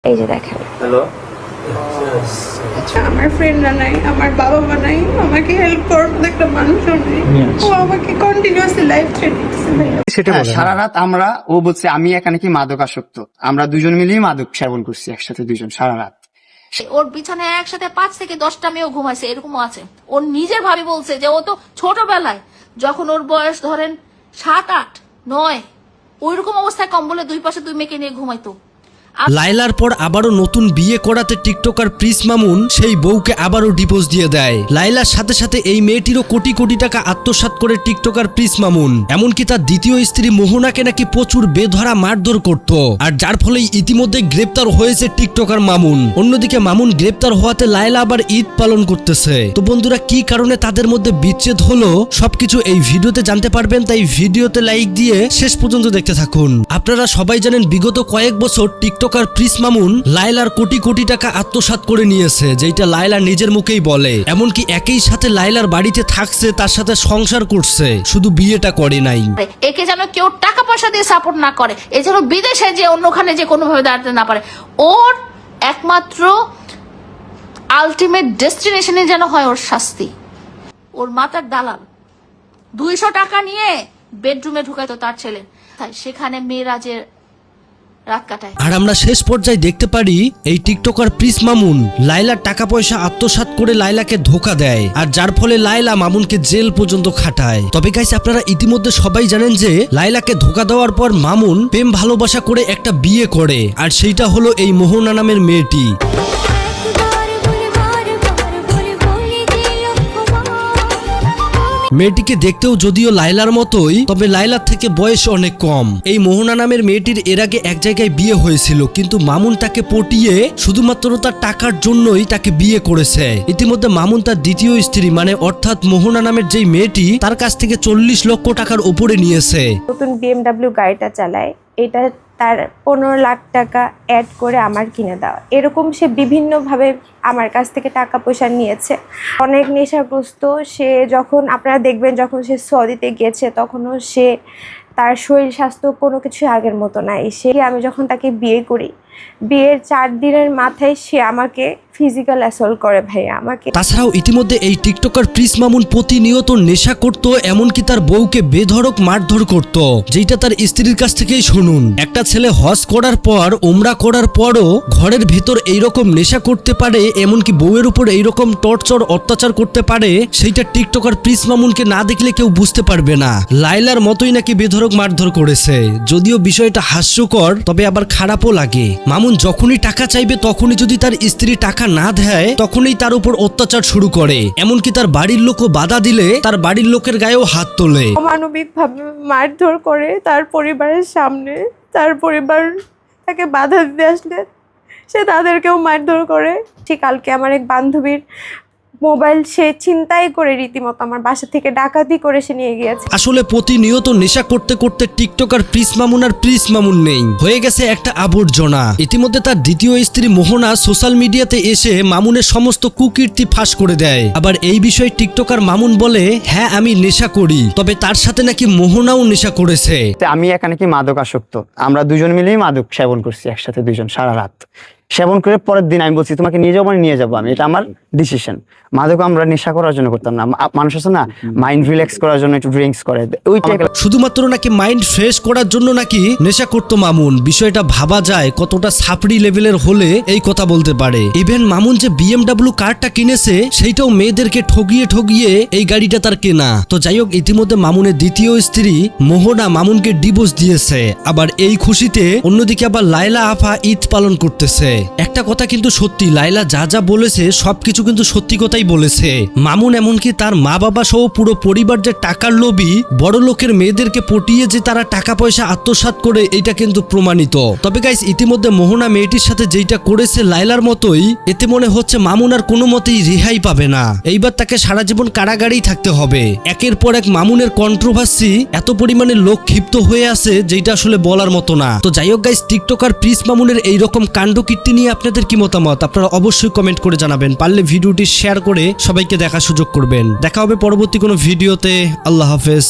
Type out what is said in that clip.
এই যে দেখেন। হ্যালো, আমার ফ্রেন্ডরা নাই, আমার বাবা মা নাই, আমাকে হেল্প করার মতো একটা মানুষও নেই। ও আমাকে কন্টিনিউয়াসলি লাইফ থ্রেট দিচ্ছে ভাইয়া। সারা রাত ও বলছে আমি এখানে কি মাদকাসক্ত, আমরা দুজন মিলেই মাদক সেবন করছি একসাথে দুজন সারা রাত। ওর বিছানায় একসাথে 5 থেকে 10টা মেয়েও ঘুমাইছে, এরকমও আছে। ওর নিজের ভাবি বলছে যে ও তো ছোটবেলায় যখন ওর বয়স ধরেন 7, 8, 9 ওইরকম অবস্থায় কম্বলে দুই পাশে দুই মেয়েকে নিয়ে ঘুমাইতো। লাইলার পর আবারও নতুন বিয়ে করাতে টিকটকার প্রিন্স মামুন সেই বউকে আবারও ডিভোর্স দিয়ে দেয়। লাইলার সাথে সাথে এই মেয়েটিরও কোটি কোটি টাকা আত্মসাৎ করে টিকটকার প্রিন্স মামুন। এমনকি তার দ্বিতীয় স্ত্রী মোহনাকে নাকি প্রচুর বেধরা মারধর করত, আর যার ফলে ইতিমধ্যে গ্রেপ্তার হয়েছে টিকটকার মামুন। অন্যদিকে মামুন গ্রেপ্তার হওয়াতে লাইলা আবার ঈদ পালন করতেছে। তো বন্ধুরা, কি কারণে তাদের মধ্যে বিচ্ছেদ হলো সবকিছু এই ভিডিওতে জানতে পারবেন, তাই ভিডিওতে লাইক দিয়ে শেষ পর্যন্ত দেখতে থাকুন। আপনারা সবাই জানেন বিগত কয়েক বছর টিকটকার প্রিন্স মামুন লাইলার কোটি কোটি টাকা আত্মসাৎ করে নিয়েছে, যেটা লাইলা নিজের মুখেই বলে। এমনকি একই সাথে লাইলার বাড়িতে থাকছে, তার সাথে সংসার করছে, শুধু বিয়েটা করে নাই। একে যেন কেউ টাকা পয়সা দিয়ে সাপোর্ট না করে, এ যেন বিদেশে যে অন্যখানে যে কোনোভাবে দাঁড়াতে না পারে। ওর একমাত্র আলটিমেট ডেস্টিনেশনে যেন হয় ওর শাস্তি। ওর মাতার দালাল 200 টাকা নিয়ে বেডরুমে ঢুকাইতো তার ছেলে, তাই সেখানে মেয়েরা যে রাত কাটায়। আর আমরা শেষ পর্যায়ে দেখতে পারি এই টিকটকার প্রিন্স মামুন লাইলার টাকা পয়সা আত্মসাৎ করে লাইলাকে ধোকা দেয়, আর যার ফলে লাইলা মামুনকে জেল পর্যন্ত খাটায়। তবে গাইস, আপনারা ইতিমধ্যে সবাই জানেন যে লাইলাকে ধোকা দেওয়ার পর মামুন প্রেম ভালোবাসা করে একটা বিয়ে করে, আর সেইটা হলো এই মোহনা নামের মেয়েটি। মেয়েটিকে দেখতেও যদিও লাইলার মতোই, তবে লাইলার থেকে বয়স অনেক কম। এই মোহনা নামের মেয়েটির এর আগে এক জায়গায় বিয়ে হয়েছিল, কিন্তু মামুন তাকে পটিয়ে শুধুমাত্র তার টাকার জন্যই তাকে বিয়ে করেছে। ইতিমধ্যে মামুন তার দ্বিতীয় স্ত্রী মানে অর্থাৎ মোহনা নামের যেই মেয়েটি, তার কাছ থেকে 40 লক্ষ টাকার উপরে নিয়েছে। নতুন BMW গাড়িটা চালায়, এটা তার 15 লাখ টাকা অ্যাড করে আমার কিনে দেওয়া। এরকম সে বিভিন্নভাবে আমার কাছ থেকে টাকা পয়সা নিয়েছে। অনেক নেশাগ্রস্ত সে। যখন আপনারা দেখবেন যখন সে সৌদিতে গিয়েছে, তখনও সে তার শরীর স্বাস্থ্য কোনো কিছু আগের মতো নাই। আমি যখন তাকে বিয়ে করি, বিয়ের 4 দিনের মাথায় সে আমাকে ফিজিক্যাল অ্যাসল্ট করে ভাইয়া আমাকে। তাছাড়াও ইতিমধ্যে এই টিকটকার প্রিন্স মামুন প্রতিনিয়ত নেশা করত, এমনকি তার বউকে বেধড়ক মারধর করত, যেটা তার স্ত্রীর কাছ থেকেই শুনুন। একটা ছেলে হজ করার পর উমরা করার পরও ঘরের ভেতর এইরকম নেশা করতে পারে, এমনকি বউয়ের উপর এইরকম টর্চার অত্যাচার করতে পারে, সেইটা টিকটকার প্রিন্স মামুনকে না দেখলে কেউ বুঝতে পারবে না। লাইলার মতোই নাকি বেধড়ক মারধর করেছে। যদিও বিষয়টা হাস্যকর, তবে আবার খারাপও লাগে। মামুন যখনই টাকা চাইবে, তখনই যদি তার স্ত্রী টাকা না দেয়, তখনই তার উপর অত্যাচার শুরু করে। এমনকি তার বাড়ির লোকও বাধা দিলে তার বাড়ির লোকের গায়েও হাত তোলে। অমানবিকভাবে মারধর করে তার পরিবারের সামনে। তার পরিবার তাকে বাধা দিতে আসলে সে তাদেরকেও মারধর করে। ঠিক কালকে আমার এক বান্ধবীর মোবাইল সে ছিনতাই করে রীতিমতো আমার বাসা থেকে ডাকাতি করে সে নিয়ে গিয়েছে। আসলে প্রতিনিয়ত নেশা করতে করতে টিকটকার প্রিন্স মামুন আর প্রিন্স মামুন নেই, হয়ে গেছে একটা আবর্জনা। ইতিমধ্যে তার দ্বিতীয় স্ত্রী মোহনা সোশ্যাল মিডিয়াতে এসে মামুনের সমস্ত কুকীর্তি ফাঁস করে দেয়। আবার এই বিষয়ে টিকটকার মামুন বলে, হ্যাঁ আমি নেশা করি, তবে তার সাথে নাকি মোহনাও নেশা করেছে। আমি এখানে কি মাদকাসক্ত, আমরা দুজন মিলেই মাদক সেবন করছি একসাথে দুজন সারা রাত। সেবন করে পরের দিন আমি বলছি তোমাকে নিয়ে যাবো, মানে নিয়ে যাবো আমি, এটা আমার ডিসিশন। মাদক আমরা নেশা করার জন্য করতাম না। মানুষ আছে না মাইন্ড রিল্যাক্স করার জন্য একটু ড্রিঙ্কস করে, শুধুমাত্র নাকি মাইন্ড ফ্রেশ করার জন্য নাকি নেশা করতো মামুন। বিষয়টা ভাবা যায় কতটা সাপড়ি লেভেলের হলে এই কথা বলতে পারে। ইভেন মামুন যে BMW কারটা কিনেছে, সেইটাও মেয়েদেরকে ঠগিয়ে ঠগিয়ে এই গাড়িটা তার কেনা। তো যাই হোক, ইতিমধ্যে মামুনের দ্বিতীয় স্ত্রী মোহনা মামুনকে ডিভোর্স দিয়েছে। আবার এই খুশিতে অন্যদিকে আবার লাইলা আফা ঈদ পালন করতেছে। একটা কথা কিন্তু সত্যি, লাইলা যা যা বলেছে সবকিছু কিন্তু সত্যি কথাই বলেছে। মামুন এমনকি তার মা বাবা সহ পুরো পরিবার যে টাকার লোভী, বড় লোকের মেয়েদেরকে পটিয়ে যে তারা টাকা পয়সা আত্মসাৎ করে, এটা কিন্তু প্রমাণিত। তবে গাইস, ইতিমধ্যে মোহনা মেয়েটির সাথে যেটা করেছে লাইলার মতোই, এতে মনে হচ্ছে মামুন আর কোনো মতেই রেহাই পাবে না। এইবার তাকে সারা জীবন কারাগারেই থাকতে হবে। একের পর এক মামুনের কন্ট্রোভার্সি, এত পরিমাণে লোক ক্ষিপ্ত হয়ে আছে যেটা আসলে বলার মতো না। তো যাই হোক গাইস, টিকটকার প্রিন্স মামুনের এইরকম কাণ্ডকীর্তি নিয়ে আপনাদের কি মতামত, আপনারা অবশ্যই কমেন্ট করে জানাবেন। পারলে ভিডিওটি শেয়ার করে সবাইকে দেখার সুযোগ করবেন। দেখা হবে পরবর্তী কোনো ভিডিওতে। আল্লাহ হাফেজ।